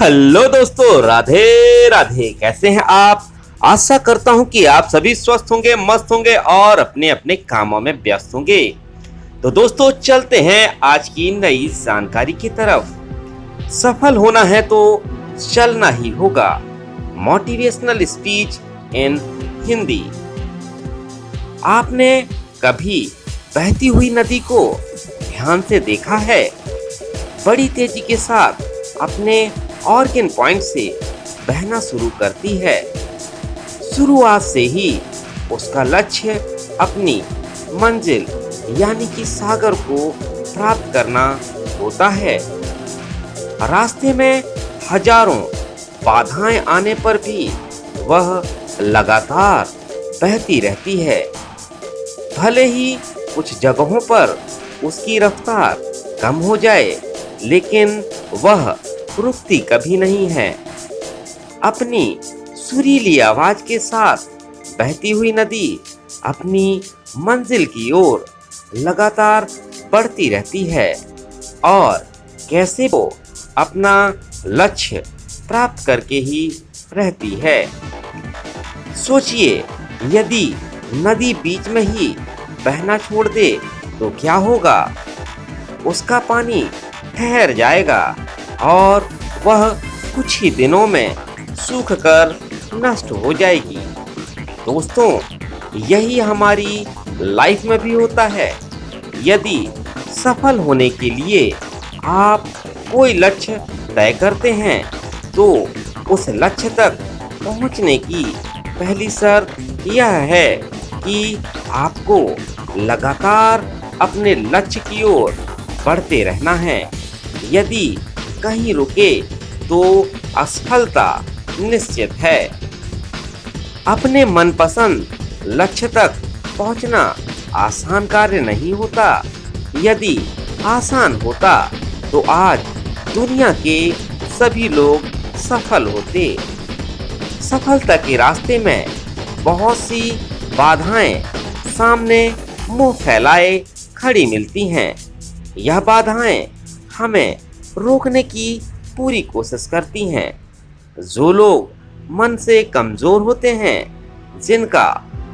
Hello दोस्तों, राधे राधे। कैसे हैं आप? आशा करता हूं कि आप सभी स्वस्थ होंगे, मस्त होंगे और अपने अपने कामों में व्यस्त होंगे। तो दोस्तों, चलते हैं आज की नई जानकारी की तरफ। सफल होना है तो चलना ही होगा। Motivational speech in Hindi. आपने कभी बहती हुई नदी को ध्यान से देखा है? बड़ी तेजी के साथ अपने ऑर्गन पॉइंट से बहना शुरू करती है। शुरुआत से ही उसका लक्ष्य अपनी मंजिल यानी कि सागर को प्राप्त करना होता है। रास्ते में हजारों बाधाएं आने पर भी वह लगातार बहती रहती है। भले ही कुछ जगहों पर उसकी रफ्तार कम हो जाए, लेकिन वह रुकती कभी नहीं है। अपनी सुरीली आवाज के साथ बहती हुई नदी अपनी मंजिल की ओर लगातार बढ़ती रहती है और कैसे वो अपना लक्ष्य प्राप्त करके ही रहती है। सोचिए, यदि नदी बीच में ही बहना छोड़ दे तो क्या होगा? उसका पानी ठहर जाएगा और वह कुछ ही दिनों में सूख कर नष्ट हो जाएगी। दोस्तों, यही हमारी लाइफ में भी होता है। यदि सफल होने के लिए आप कोई लक्ष्य तय करते हैं तो उस लक्ष्य तक पहुंचने की पहली शर्त यह है कि आपको लगातार अपने लक्ष्य की ओर बढ़ते रहना है। यदि कहीं रुके तो असफलता निश्चित है। अपने मनपसंद लक्ष्य तक पहुंचना आसान कार्य नहीं होता। यदि आसान होता तो आज दुनिया के सभी लोग सफल होते। सफलता के रास्ते में बहुत सी बाधाएं सामने मुंह फैलाए खड़ी मिलती हैं। यह बाधाएं हमें रोकने की पूरी कोशिश करती हैं। जो लोग मन से कमजोर होते हैं, जिनका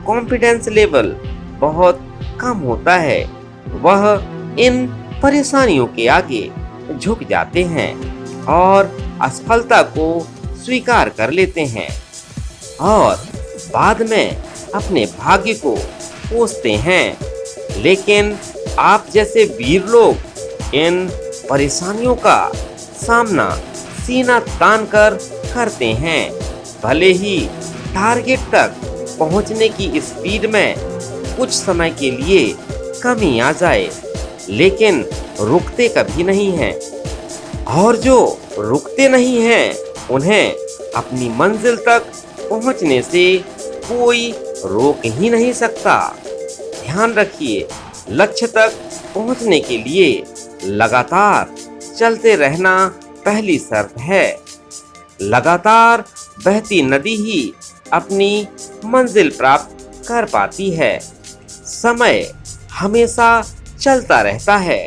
कॉन्फिडेंस लेवल बहुत कम होता है, वह इन परेशानियों के आगे झुक जाते हैं और असफलता को स्वीकार कर लेते हैं और बाद में अपने भाग्य को कोसते हैं। लेकिन आप जैसे वीर लोग इन परेशानियों का सामना सीना तान कर करते हैं। भले ही टारगेट तक पहुंचने की स्पीड में कुछ समय के लिए कमी आ जाए, लेकिन रुकते कभी नहीं हैं। और जो रुकते नहीं हैं, उन्हें अपनी मंजिल तक पहुंचने से कोई रोक ही नहीं सकता। ध्यान रखिए, लक्ष्य तक पहुंचने के लिए लगातार चलते रहना पहली शर्त है। लगातार बहती नदी ही अपनी मंजिल प्राप्त कर पाती है। समय हमेशा चलता रहता है,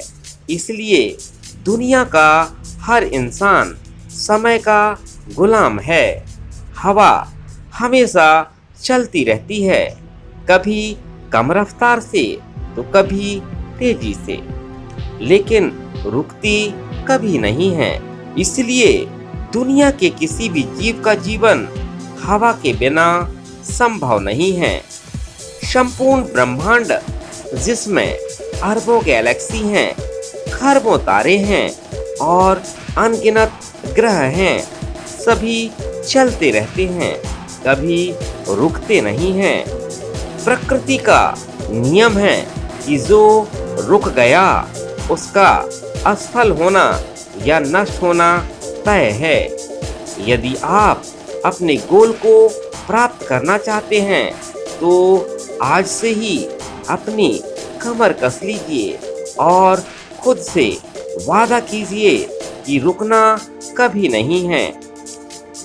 इसलिए दुनिया का हर इंसान समय का गुलाम है। हवा हमेशा चलती रहती है, कभी कम रफ्तार से तो कभी तेजी से, लेकिन रुकती कभी नहीं है। इसलिए दुनिया के किसी भी जीव का जीवन हवा के बिना संभव नहीं है। संपूर्ण ब्रह्मांड, जिसमें अरबों गैलेक्सी हैं, खरबों तारे हैं और अनगिनत ग्रह हैं, सभी चलते रहते हैं, कभी रुकते नहीं हैं। प्रकृति का नियम है कि जो रुक गया उसका असफल होना या नष्ट होना तय है। यदि आप अपने गोल को प्राप्त करना चाहते हैं तो आज से ही अपनी कमर कस लीजिए और खुद से वादा कीजिए कि रुकना कभी नहीं है।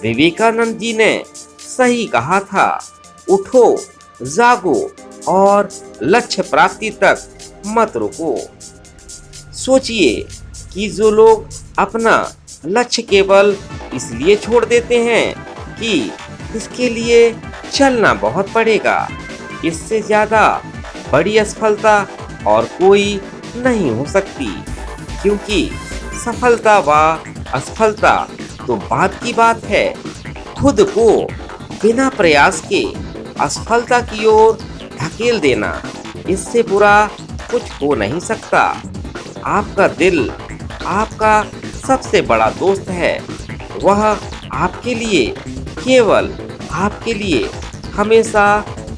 विवेकानंद जी ने सही कहा था, उठो, जागो और लक्ष्य प्राप्ति तक मत रुको। सोचिए कि जो लोग अपना लक्ष्य केवल इसलिए छोड़ देते हैं कि इसके लिए चलना बहुत पड़ेगा। इससे ज्यादा बड़ी असफलता और कोई नहीं हो सकती, क्योंकि सफलता व असफलता तो बात की बात है। खुद को बिना प्रयास के असफलता की ओर धकेल देना, इससे बुरा कुछ हो नहीं सकता। आपका दिल आपका सबसे बड़ा दोस्त है। वह आपके लिए, केवल आपके लिए हमेशा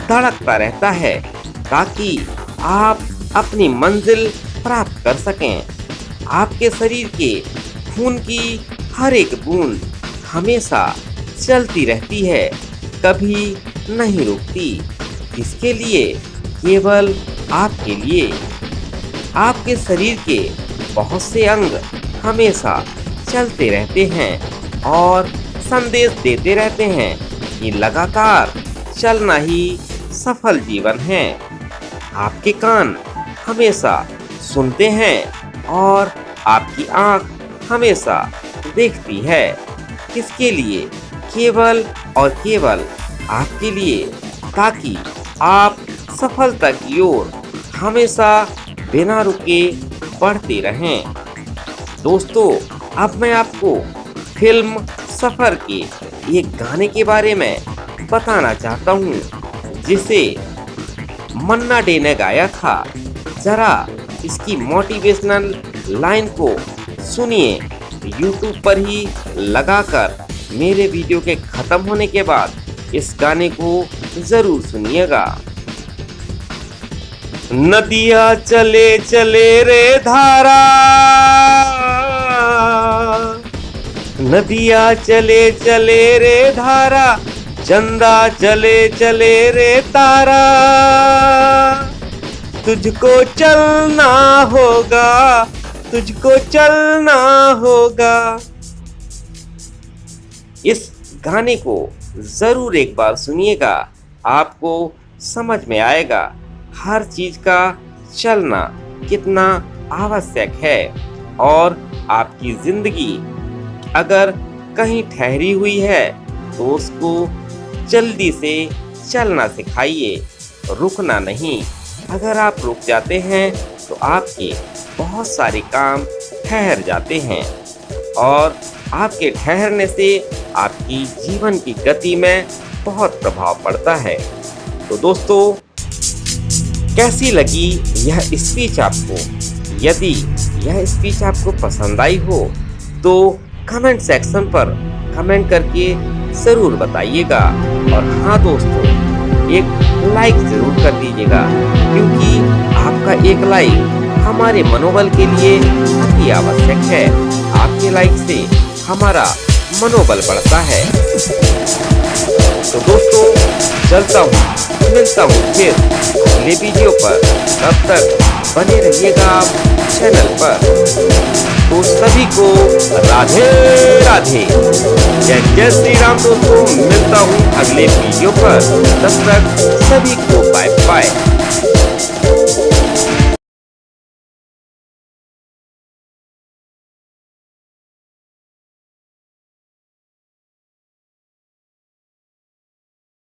धड़कता रहता है, ताकि आप अपनी मंजिल प्राप्त कर सकें। आपके शरीर के खून की हर एक बूंद हमेशा चलती रहती है, कभी नहीं रुकती। किसके लिए? केवल आपके लिए। आपके शरीर के बहुत से अंग हमेशा चलते रहते हैं और संदेश देते रहते हैं कि लगातार चलना ही सफल जीवन है। आपके कान हमेशा सुनते हैं और आपकी आंख हमेशा देखती है। किसके लिए? केवल और केवल आपके लिए, ताकि आप सफलता की ओर हमेशा बिना रुके बढ़ते रहें। दोस्तों, अब मैं आपको फिल्म सफर के एक गाने के बारे में बताना चाहता हूँ, जिसे मन्ना डे ने गाया था। जरा इसकी मोटिवेशनल लाइन को सुनिए। YouTube पर ही लगाकर मेरे वीडियो के खत्म होने के बाद इस गाने को जरूर सुनिएगा। नदिया चले चले रे धारा, नदिया चले चले रे धारा, चंदा चले चले रे तारा, तुझको चलना होगा, तुझको चलना होगा। इस गाने को जरूर एक बार सुनिएगा, आपको समझ में आएगा हर चीज का चलना कितना आवश्यक है। और आपकी जिंदगी अगर कहीं ठहरी हुई है तो उसको जल्दी से चलना सिखाइए, रुकना नहीं। अगर आप रुक जाते हैं तो आपके बहुत सारे काम ठहर जाते हैं और आपके ठहरने से आपकी जीवन की गति में बहुत प्रभाव पड़ता है। तो दोस्तों, कैसी लगी यह स्पीच आपको? यदि यह स्पीच आपको पसंद आई हो तो कमेंट सेक्शन पर कमेंट करके ज़रूर बताइएगा। और हाँ दोस्तों, एक लाइक ज़रूर कर दीजिएगा, क्योंकि आपका एक लाइक हमारे मनोबल के लिए अति आवश्यक है। आपके लाइक से हमारा मनोबल बढ़ता है। तो दोस्तों, चलता हूँ, मिलता हूँ फिर अगले वीडियो पर। तब तक बने रहिएगा आप चैनल पर। तो सभी को राधे राधे, जय जय श्री राम। दोस्तों, मिलता हूँ अगले वीडियो पर। तब तक सभी को बाय बाय।